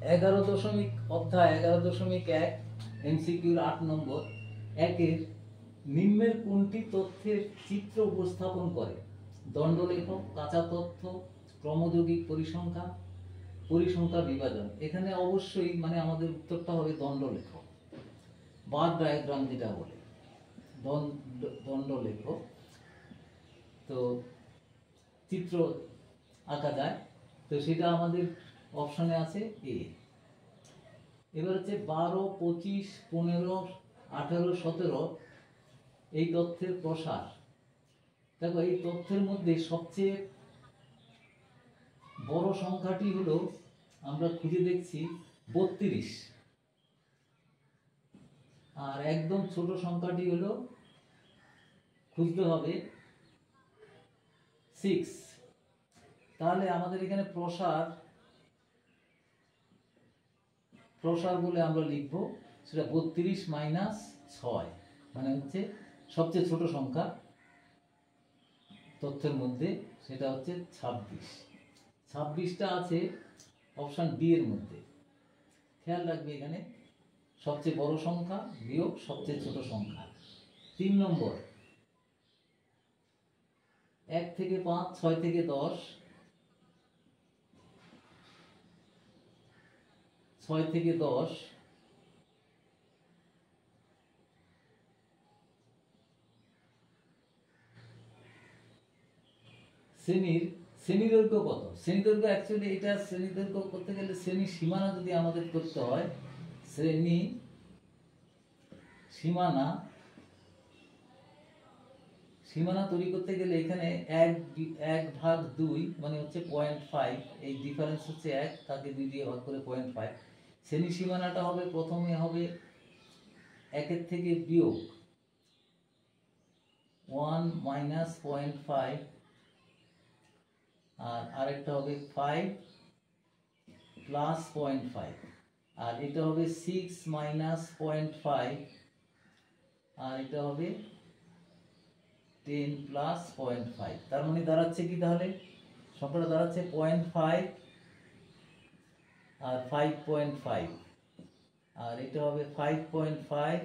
11.1 এমসিকিউর 8 নম্বর একের নিম্নের কোনটি তথ্যের চিত্র উপস্থাপন করে? দণ্ডলেখ, কাঁচা তথ্য, ক্রমযৌগিক পরিসংখ্যা, পরিসংখ্যা বিভাজন। এখানে অবশ্যই মানে আমাদের উত্তরটা হবে দণ্ডলেখ, বার ডায়াগ্রাম যেটা বলে দণ্ডলেখ। তো চিত্র আঁকা যায়, তো সেটা আমাদের অপশনে আছে এ। এবার হচ্ছে 12, 25, 15, 18, 17 এই তথ্যের প্রসার। দেখো এই তথ্যের মধ্যে সবচেয়ে বড় সংখ্যাটি হলো, আমরা খুঁজে দেখছি 32, আর একদম ছোট সংখ্যাটি হলো খুঁজতে হবে 6। তাহলে আমাদের এখানে প্রসার বলে আমরা লিখব সেটা 32 - 6, মানে হচ্ছে সবচেয়ে ছোট সংখ্যা তথ্যের মধ্যে, সেটা হচ্ছে 26। 26টা আছে অপশন ডি এর মধ্যে। খেয়াল রাখবে এখানে সবচেয়ে বড় সংখ্যা বিয়োগ সবচেয়ে ছোট সংখ্যা। 3 নম্বর 1 থেকে 5, 6 থেকে 10, 6 থেকে 10 শ্রেণী দৈর্ঘ্য কত? শ্রেণী দৈর্ঘ্য অ্যাকচুয়ালি এটা শ্রেণী দৈর্ঘ্য করতে গেলে শ্রেণী সীমানা যদি আমাদের করতে হয়, শ্রেণী সীমানা তৈরি করতে গেলে এখানে 1/2 মানে হচ্ছে 0.5, এই ডিফারেন্স হচ্ছে 1, তাকে 2 দিয়ে ভাগ করে 0.5। শ্রেণী সীমানাটা হবে, প্রথমে হবে 1 থেকে বিয়োগ 1 - 0.5, আর আরেকটা হবে 5 + 0.5, আর এটা হবে 6 - 0.5, আর এটা হবে 10 + 0.5। তার মানে দাঁড়াচ্ছে কি, তাহলে সংখ্যাটা দাঁড়াচ্ছে 0.5 আর 5.5, আর এটা হবে 5.5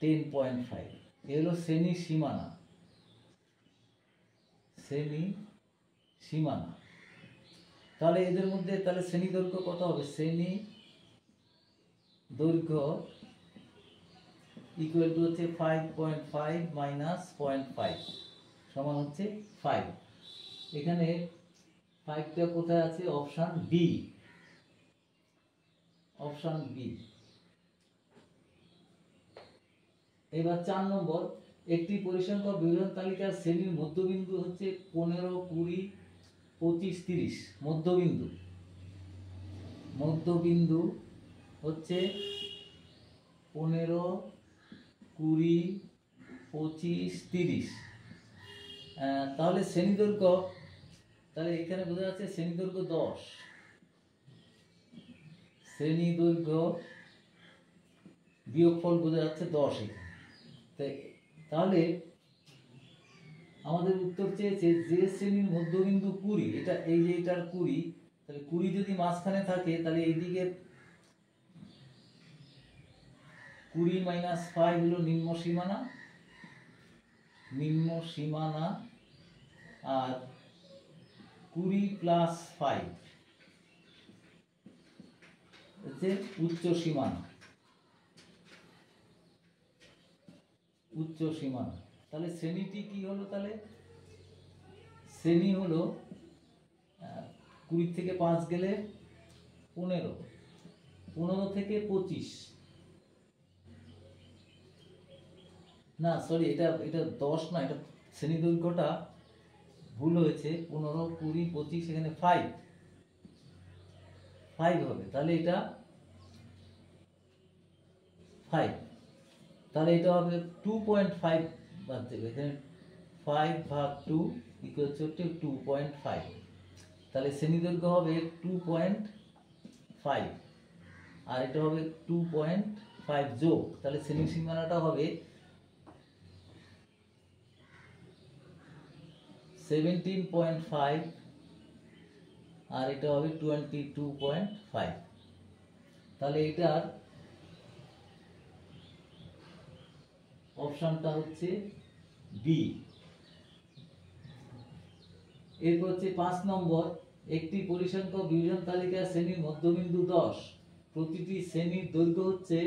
10.5। এ হলো শ্রেণী সীমানা। তাহলে এদের মধ্যে তাহলে শ্রেণী দৈর্ঘ্য কত হবে? শ্রেণী দৈর্ঘ্য ইকুয়াল টু হচ্ছে 5.5 - 0.5 সমান হচ্ছে 5। এখানে 5টা কোথায় আছে? Option B. এবার 4 নম্বর, একটি পরিসংখ্যা বিভাজন তালিকার শ্রেণীর মধ্যবিন্দু হচ্ছে 15, 20, 25, 30। মধ্যবিন্দু হচ্ছে 15, 20, 25, 30। তাহলে শ্রেণী দৈর্ঘ্য, তাহলে এখানে বোঝা যাচ্ছে শ্রেণী দৈর্ঘ্য 10। শ্রেণী দৈর্ঘ্য বিয়োগফল বোঝা যাচ্ছে 10 এখানে। তাহলে আমাদের উত্তর চেয়েছে যে শ্রেণীর মধ্যবিন্দু 20, এটা এই যে এটার 20, তাহলে 20 যদি মাঝখানে থাকে তাহলে এইদিকে 20 - 5 হলো নিম্ন সীমানা, আর 20 + 5 হচ্ছে উচ্চ সীমানা। তাহলে শ্রেণীটি কি হলো? তাহলে শ্রেণী হলো 20 থেকে 5 গেলে 15, 15 থেকে 25, না সরি, এটা 10 না, এটা শ্রেণী দৈর্ঘ্যটা ভুল হয়েছে। 15, 20, 25, এখানে 5 হবে, তাহলে এটা 5, তাহলে এটা হবে 2.5 বাদ দেবে, এখানে 5/2 ইকুয়াল হচ্ছে 2.5। তাহলে শ্রেণী দৈর্ঘ্য হবে 2.5, আর এটা হবে 2.5 যোগ, তাহলে শ্রেণী সীমানাটা হবে 17.5, আর এটা হবে 22.5। তাহলে এটার অপশনটা হচ্ছে বি। এরপর হচ্ছে 5 নম্বর, একটি পরিসংখ্যক বিভাজন তালিকার শ্রেণীর মধ্যবিন্দু 10, প্রতিটি শ্রেণীর দৈর্ঘ্য হচ্ছে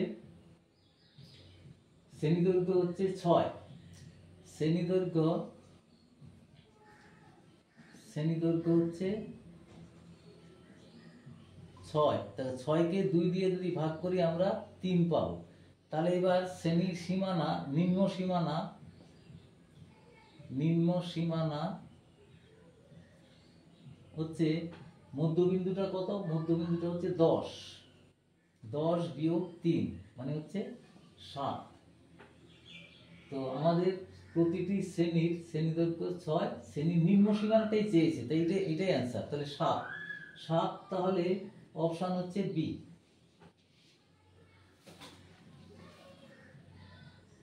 6, শ্রেণী দৈর্ঘ্য হচ্ছে 6। তাহলে 6 কে 2 দিয়ে যদি ভাগ করি আমরা 3 পাবো। তাহলে এবার শ্রেণীর সীমানা, নিম্ন সীমানা হচ্ছে মধ্যবিন্দুটা কত? মধ্যবিন্দুটা হচ্ছে 10, 10 বিয়োগ 3 মানে হচ্ছে 7। তো আমাদের প্রতিটি শ্রেণী দৈর্ঘ্য 6, শ্রেণীর নিম্ন সীমানাটাই চেয়েছে, তাই এটাই অ্যান্সার। তাহলে 7, তাহলে অপশন হচ্ছে বি।